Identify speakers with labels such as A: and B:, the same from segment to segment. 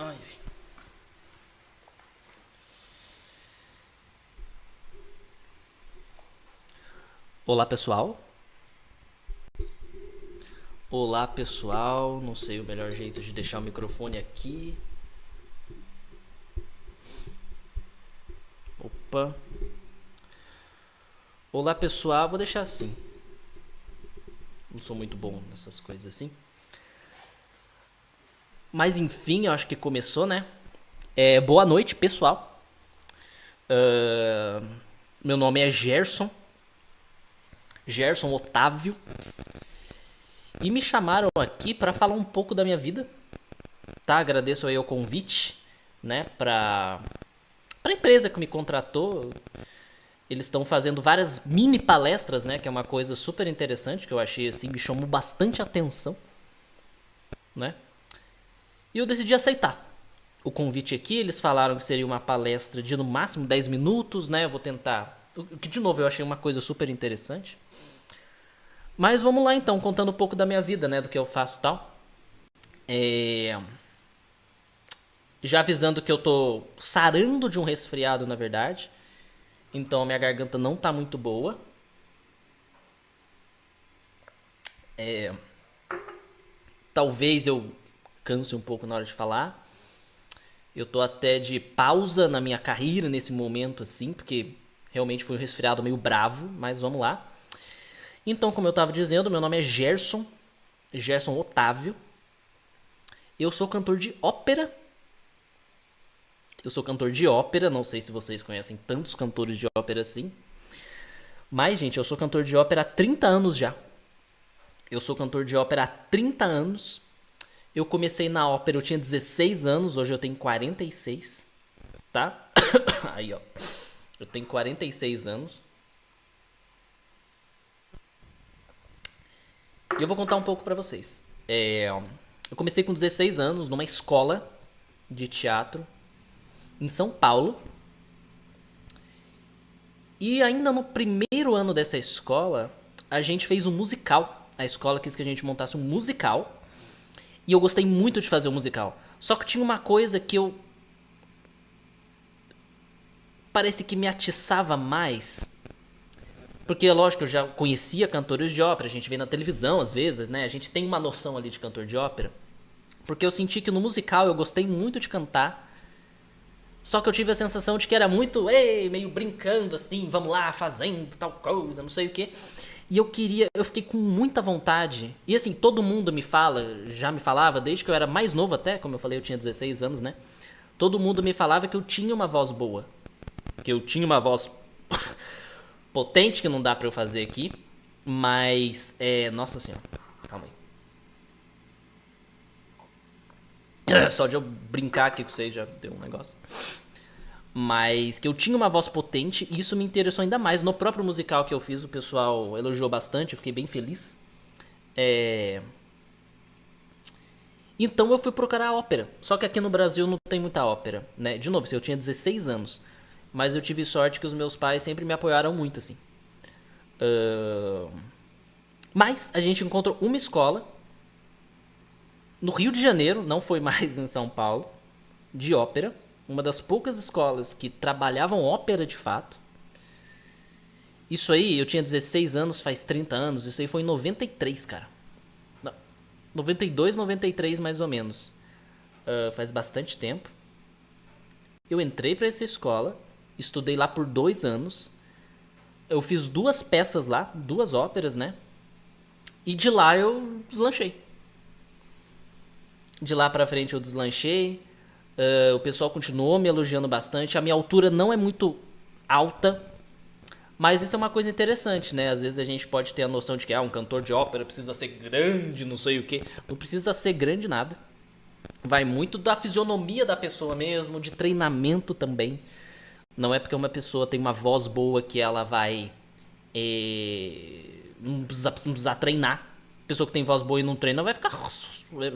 A: Ai, ai. Olá, pessoal. Olá, pessoal. Não sei o melhor jeito de deixar o microfone aqui. Opa. Olá, pessoal. Vou deixar assim. Não sou muito bom nessas coisas assim. Mas enfim, eu acho que começou, né? Boa noite, pessoal. Meu nome é Gerson. Gerson Otávio. E me chamaram aqui para falar um pouco da minha vida. Tá? Agradeço aí o convite, né? Pra empresa que me contratou. Eles estão fazendo várias mini palestras, né? Que é uma coisa super interessante que eu achei assim, me chamou bastante atenção, né? E eu decidi aceitar o convite aqui. Eles falaram que seria uma palestra de no máximo 10 minutos, né? Eu vou tentar. Que de novo eu achei uma coisa super interessante. Mas vamos lá então, contando um pouco da minha vida, né? Do que eu faço e tal. Já avisando que eu tô sarando de um resfriado, na verdade. Então a minha garganta não tá muito boa. Talvez eu canse um pouco na hora de falar. Eu tô até de pausa na minha carreira nesse momento, assim, porque realmente foi um resfriado meio bravo, mas vamos lá. Então, como eu tava dizendo, meu nome é Gerson, Gerson Otávio. Eu sou cantor de ópera. Eu sou cantor de ópera, não sei se vocês conhecem tantos cantores de ópera assim. Mas, gente, eu sou cantor de ópera há 30 anos já. Eu sou cantor de ópera há 30 anos. Eu comecei na ópera, eu tinha 16 anos, hoje eu tenho 46, tá? Aí, ó. Eu tenho 46 anos. E eu vou contar um pouco pra vocês. Eu comecei com 16 anos numa escola de teatro em São Paulo. E ainda no primeiro ano dessa escola, a gente fez um musical. A escola quis que a gente montasse um musical. E eu gostei muito de fazer o musical. Só que tinha uma coisa que eu... Parece que me atiçava mais. Porque, lógico, eu já conhecia cantores de ópera. A gente vê na televisão, às vezes, né? A gente tem uma noção ali de cantor de ópera. Porque eu senti que no musical eu gostei muito de cantar. Só que eu tive a sensação de que era muito, ei, meio brincando assim, vamos lá, fazendo tal coisa, não sei o quê. E eu fiquei com muita vontade. E assim, todo mundo me fala, já me falava, desde que eu era mais novo até, como eu falei, eu tinha 16 anos, né? Todo mundo me falava que eu tinha uma voz boa. Que eu tinha uma voz potente, que não dá pra eu fazer aqui. Mas, nossa senhora, calma aí. Só de eu brincar aqui com vocês já deu um negócio. Mas que eu tinha uma voz potente e isso me interessou ainda mais. No próprio musical que eu fiz, o pessoal elogiou bastante, eu fiquei bem feliz. Então eu fui procurar ópera. Só que aqui no Brasil não tem muita ópera, né? De novo, eu tinha 16 anos. Mas eu tive sorte que os meus pais sempre me apoiaram muito, assim. Mas a gente encontrou uma escola no Rio de Janeiro, não foi mais em São Paulo, de ópera. Uma das poucas escolas que trabalhavam ópera de fato. Isso aí, eu tinha 16 anos, faz 30 anos. Isso aí foi em 93, cara. Não, 92, 93 mais ou menos. Faz bastante tempo. Eu entrei pra essa escola, estudei lá por 2 anos. Eu fiz 2 peças lá, 2 óperas, né? E de lá eu deslanchei. De lá pra frente eu deslanchei. O pessoal continuou me elogiando bastante. A minha altura não é muito alta, mas isso é uma coisa interessante, né? Às vezes a gente pode ter a noção de que um cantor de ópera precisa ser grande, não sei o quê. Não precisa ser grande nada. Vai muito da fisionomia da pessoa mesmo, de treinamento também. Não é porque uma pessoa tem uma voz boa que ela vai não precisar treinar. Pessoa que tem voz boa e não treina vai ficar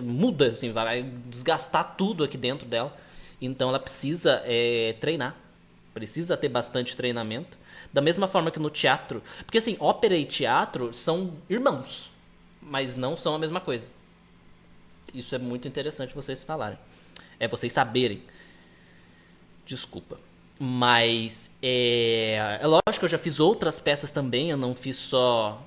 A: muda, assim, vai desgastar tudo aqui dentro dela. Então ela precisa treinar. Precisa ter bastante treinamento. Da mesma forma que no teatro. Porque assim, ópera e teatro são irmãos. Mas não são a mesma coisa. Isso é muito interessante vocês falarem. É vocês saberem. Desculpa. Mas é lógico que eu já fiz outras peças também, eu não fiz só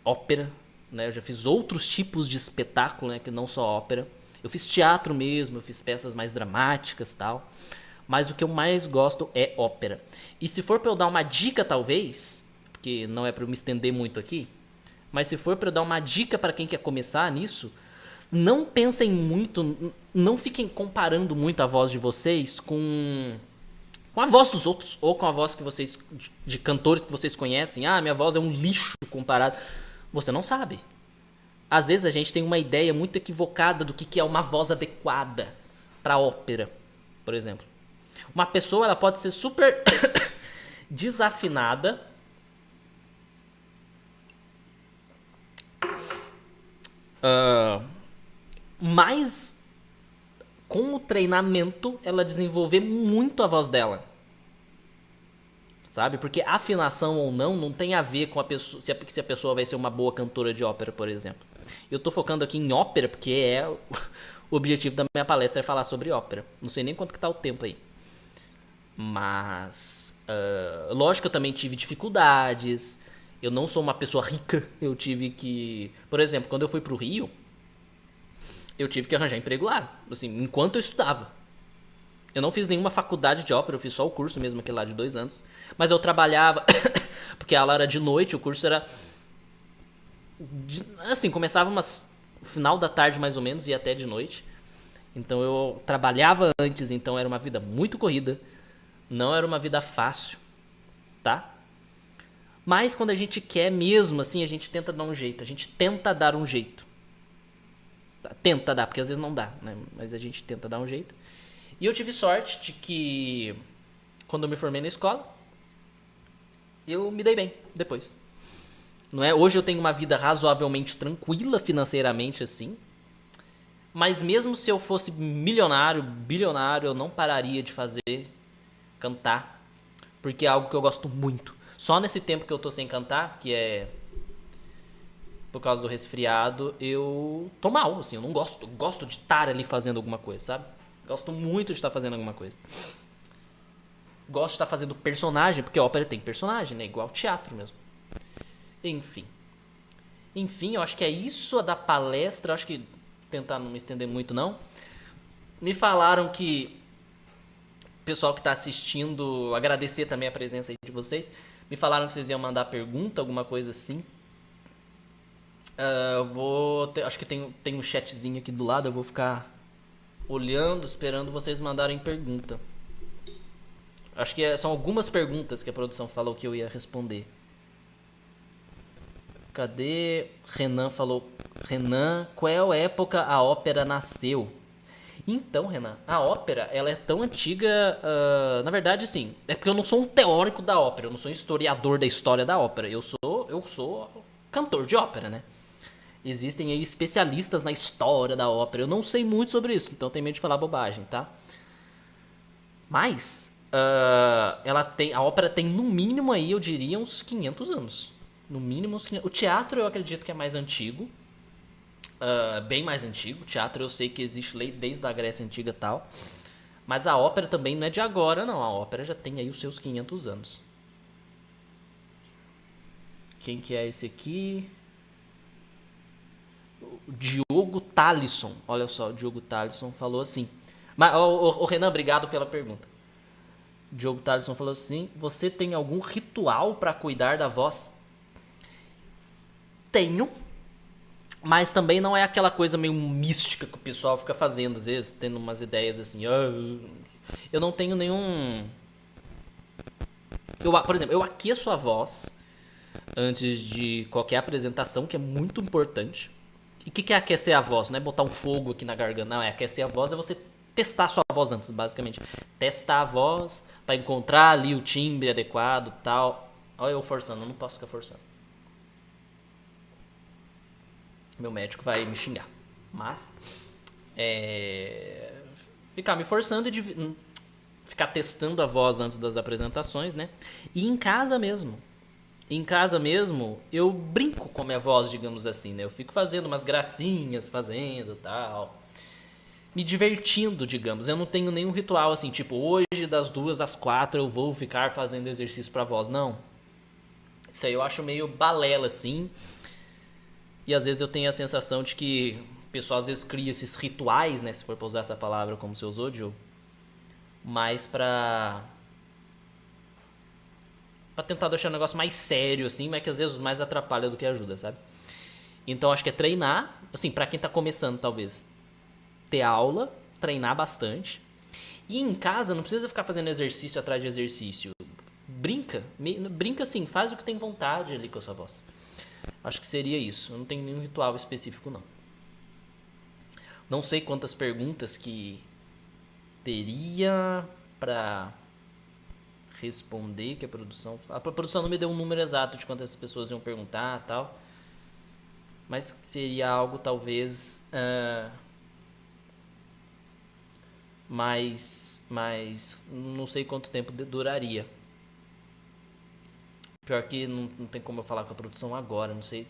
A: ópera, né? Eu já fiz outros tipos de espetáculo, né? Que não só ópera. Eu fiz teatro mesmo, eu fiz peças mais dramáticas e tal. Mas o que eu mais gosto é ópera. E se for pra eu dar uma dica, talvez, porque não é pra eu me estender muito aqui, mas se for pra eu dar uma dica pra quem quer começar nisso, não pensem muito, não fiquem comparando muito a voz de vocês com a voz dos outros ou com a voz que vocês de cantores que vocês conhecem. Ah, minha voz é um lixo comparado. Você não sabe. Às vezes a gente tem uma ideia muito equivocada do que é uma voz adequada para ópera, por exemplo. Uma pessoa ela pode ser super desafinada, mas com o treinamento ela desenvolver muito a voz dela. Sabe? Porque afinação ou não tem a ver com a pessoa, se a pessoa vai ser uma boa cantora de ópera, por exemplo. Eu tô focando aqui em ópera porque o objetivo da minha palestra é falar sobre ópera. Não sei nem quanto que tá o tempo aí. Mas, lógico que eu também tive dificuldades. Eu não sou uma pessoa rica. Eu tive que... Por exemplo, quando eu fui pro Rio, eu tive que arranjar emprego lá. Assim, enquanto eu estudava. Eu não fiz nenhuma faculdade de ópera, eu fiz só o curso mesmo, aquele lá de 2 anos. Mas eu trabalhava, porque a aula era de noite, o curso era... Assim, começava no final da tarde mais ou menos, e até de noite. Então eu trabalhava antes, então era uma vida muito corrida. Não era uma vida fácil, tá? Mas quando a gente quer mesmo, assim, a gente tenta dar um jeito. A gente tenta dar um jeito. Tenta dar, porque às vezes não dá, né? Mas a gente tenta dar um jeito. E eu tive sorte de que, quando eu me formei na escola, eu me dei bem depois. Não é? Hoje eu tenho uma vida razoavelmente tranquila financeiramente, assim. Mas mesmo se eu fosse milionário, bilionário, eu não pararia de cantar. Porque é algo que eu gosto muito. Só nesse tempo que eu tô sem cantar, que é por causa do resfriado, eu tô mal, assim, eu não gosto. Eu gosto de estar ali fazendo alguma coisa, sabe? Gosto muito de estar fazendo alguma coisa. Gosto de estar fazendo personagem, porque a ópera tem personagem, né? Igual teatro mesmo. Enfim, eu acho que é isso da palestra. Eu acho que tentar não me estender muito, não. Me falaram que o pessoal que está assistindo, agradecer também a presença aí de vocês. Me falaram que vocês iam mandar pergunta, alguma coisa assim. Acho que tem um chatzinho aqui do lado, eu vou ficar olhando, esperando vocês mandarem pergunta. Acho que são algumas perguntas que a produção falou que eu ia responder. Cadê? Renan falou. Renan, qual época a ópera nasceu? Então, Renan, a ópera ela é tão antiga. Na verdade, sim. É porque eu não sou um teórico da ópera, eu não sou um historiador da história da ópera. Eu sou cantor de ópera, né? Existem aí especialistas na história da ópera. Eu não sei muito sobre isso, então tenho medo de falar bobagem, tá? Mas a ópera tem no mínimo aí, eu diria, uns 500 anos. No mínimo uns 500. O teatro eu acredito que é mais antigo. Bem mais antigo. O teatro eu sei que existe desde a Grécia Antiga e tal. Mas a ópera também não é de agora, não. A ópera já tem aí os seus 500 anos. Quem que é esse aqui? O Diogo Talisson. Olha só, o Diogo Talisson falou assim. Mas, o Renan, obrigado pela pergunta. O Diogo Talisson falou assim: você tem algum ritual para cuidar da voz? Tenho. Mas também não é aquela coisa meio mística que o pessoal fica fazendo, às vezes, tendo umas ideias assim. Eu não tenho nenhum. Por exemplo, eu aqueço a voz antes de qualquer apresentação, que é muito importante. E o que é aquecer a voz? Não é botar um fogo aqui na garganta, não. É aquecer a voz, é você testar a sua voz antes, basicamente. Testar a voz para encontrar ali o timbre adequado e tal. Olha eu forçando, eu não posso ficar forçando. Meu médico vai me xingar. Mas, ficar me forçando e ficar testando a voz antes das apresentações, né? E em casa mesmo. Em casa mesmo, eu brinco com a minha voz, digamos assim, né? Eu fico fazendo umas gracinhas, fazendo tal. me divertindo, digamos. Eu não tenho nenhum ritual assim, tipo, hoje das 2 às 4 eu vou ficar fazendo exercício pra voz. Não. Isso aí eu acho meio balela, assim. E às vezes eu tenho a sensação de que o pessoal às vezes cria esses rituais, né? Se for pra usar essa palavra como você usou, Joe. Mais pra tentar deixar o negócio mais sério, assim, mas que às vezes mais atrapalha do que ajuda, sabe? Então acho que é treinar, assim, pra quem tá começando, talvez, ter aula, treinar bastante. E em casa não precisa ficar fazendo exercício atrás de exercício. Brinca assim, faz o que tem vontade ali com a sua voz. Acho que seria isso. Eu não tenho nenhum ritual específico, não. Não sei quantas perguntas que teria pra responder que a produção... A produção não me deu um número exato de quantas pessoas iam perguntar e tal. Mas seria algo talvez mais não sei quanto tempo duraria. Pior que não tem como eu falar com a produção agora, não sei.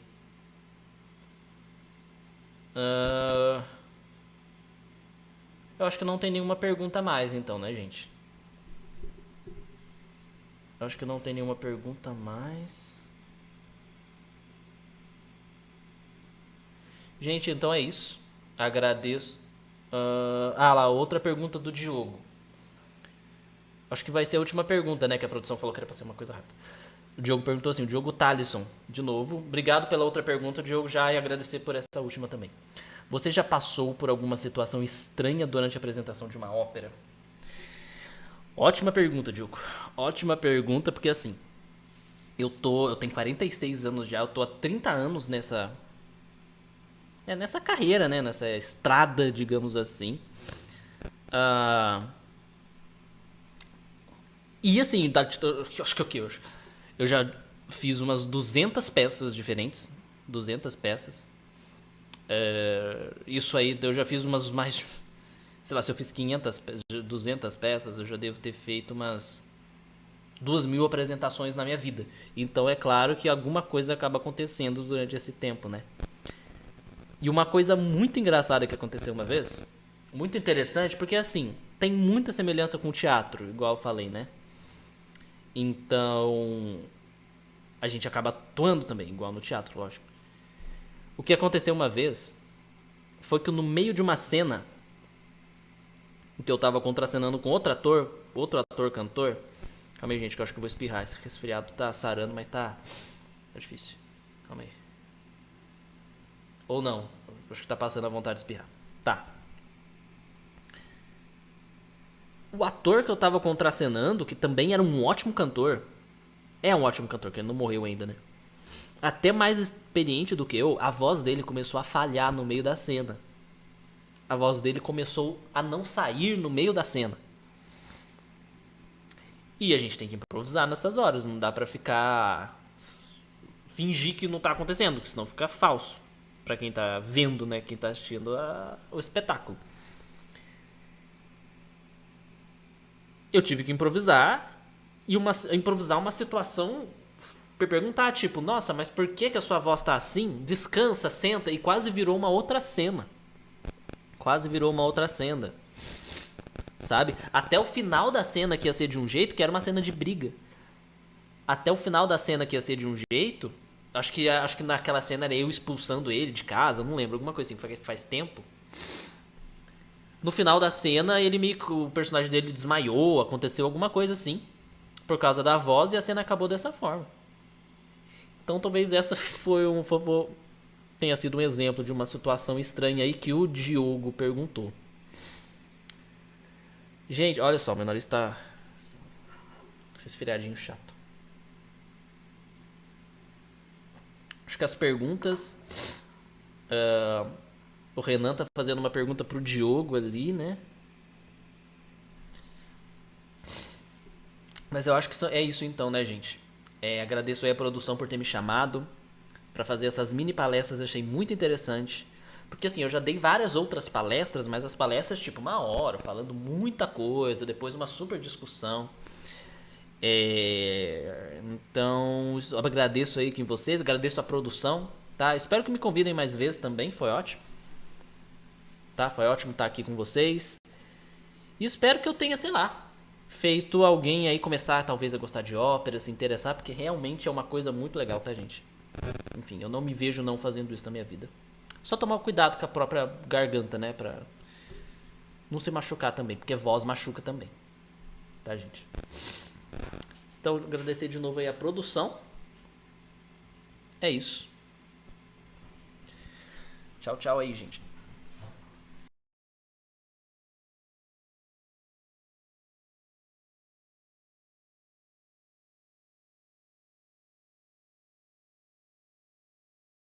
A: Eu acho que não tem nenhuma pergunta a mais então, né, gente? Eu acho que não tem nenhuma pergunta a mais. Gente, então é isso. Agradeço. Lá, outra pergunta do Diogo. Acho que vai ser a última pergunta, né? Que a produção falou que era pra ser uma coisa rápida. O Diogo perguntou assim, o Diogo Talisson, de novo. Obrigado pela outra pergunta, Diogo, já e agradecer por essa última também. Você já passou por alguma situação estranha durante a apresentação de uma ópera? Ótima pergunta, Diogo. Ótima pergunta, porque assim, eu tenho 46 anos já, eu tô há 30 anos nessa carreira, né? Nessa estrada, digamos assim. E assim, acho que o que hoje? Eu já fiz umas 200 peças diferentes. 200 peças. Isso aí, eu já fiz umas mais... Sei lá, se eu fiz 200 peças, eu já devo ter feito umas 2.000 apresentações na minha vida. Então é claro que alguma coisa acaba acontecendo durante esse tempo, né? E uma coisa muito engraçada que aconteceu uma vez, muito interessante, porque assim, tem muita semelhança com o teatro, igual eu falei, né? Então, a gente acaba atuando também, igual no teatro, lógico. O que aconteceu uma vez foi que no meio de uma cena em que eu tava contracenando com outro ator cantor. Calma aí, gente, que eu acho que eu vou espirrar. Esse resfriado tá sarando, mas tá difícil. Calma aí. Ou não, acho que tá passando a vontade de espirrar. Tá. O ator que eu tava contracenando, que também era um ótimo cantor, é um ótimo cantor, que ele não morreu ainda, né? Até mais experiente do que eu, a voz dele começou a falhar no meio da cena. A voz dele começou a não sair no meio da cena. E a gente tem que improvisar nessas horas, não dá pra ficar... fingir que não tá acontecendo, que senão fica falso. Pra quem tá vendo, né, quem tá assistindo o espetáculo. Eu tive que improvisar improvisar uma situação, perguntar tipo, nossa, mas por que a sua voz tá assim? Descansa, senta, e quase virou uma outra cena. Sabe? Até o final da cena que ia ser de um jeito, que era uma cena de briga. Até o final da cena que ia ser de um jeito, acho que naquela cena era eu expulsando ele de casa, não lembro, alguma coisa assim, faz tempo. No final da cena, o personagem dele desmaiou, aconteceu alguma coisa assim, por causa da voz, e a cena acabou dessa forma. Então talvez essa tenha sido um exemplo de uma situação estranha aí que o Diogo perguntou. Gente, olha só, meu nariz tá resfriadinho chato. Acho que as perguntas... o Renan tá fazendo uma pergunta pro Diogo ali, né? Mas eu acho que é isso então, né, gente? Agradeço aí a produção por ter me chamado pra fazer essas mini palestras, eu achei muito interessante. Porque assim, eu já dei várias outras palestras, mas as palestras tipo 1 hora, falando muita coisa, depois uma super discussão. Então, eu agradeço aí em vocês, agradeço a produção, tá? Espero que me convidem mais vezes também, foi ótimo. tá? Foi ótimo estar aqui com vocês. E espero que eu tenha, sei lá, feito alguém aí começar talvez a gostar de ópera, se interessar, porque realmente é uma coisa muito legal, tá, gente? Enfim, eu não me vejo não fazendo isso na minha vida. Só tomar cuidado com a própria garganta, né? Pra não se machucar também, porque voz machuca também. Tá, gente? Então, agradecer de novo aí a produção. É isso. Tchau, tchau aí, gente.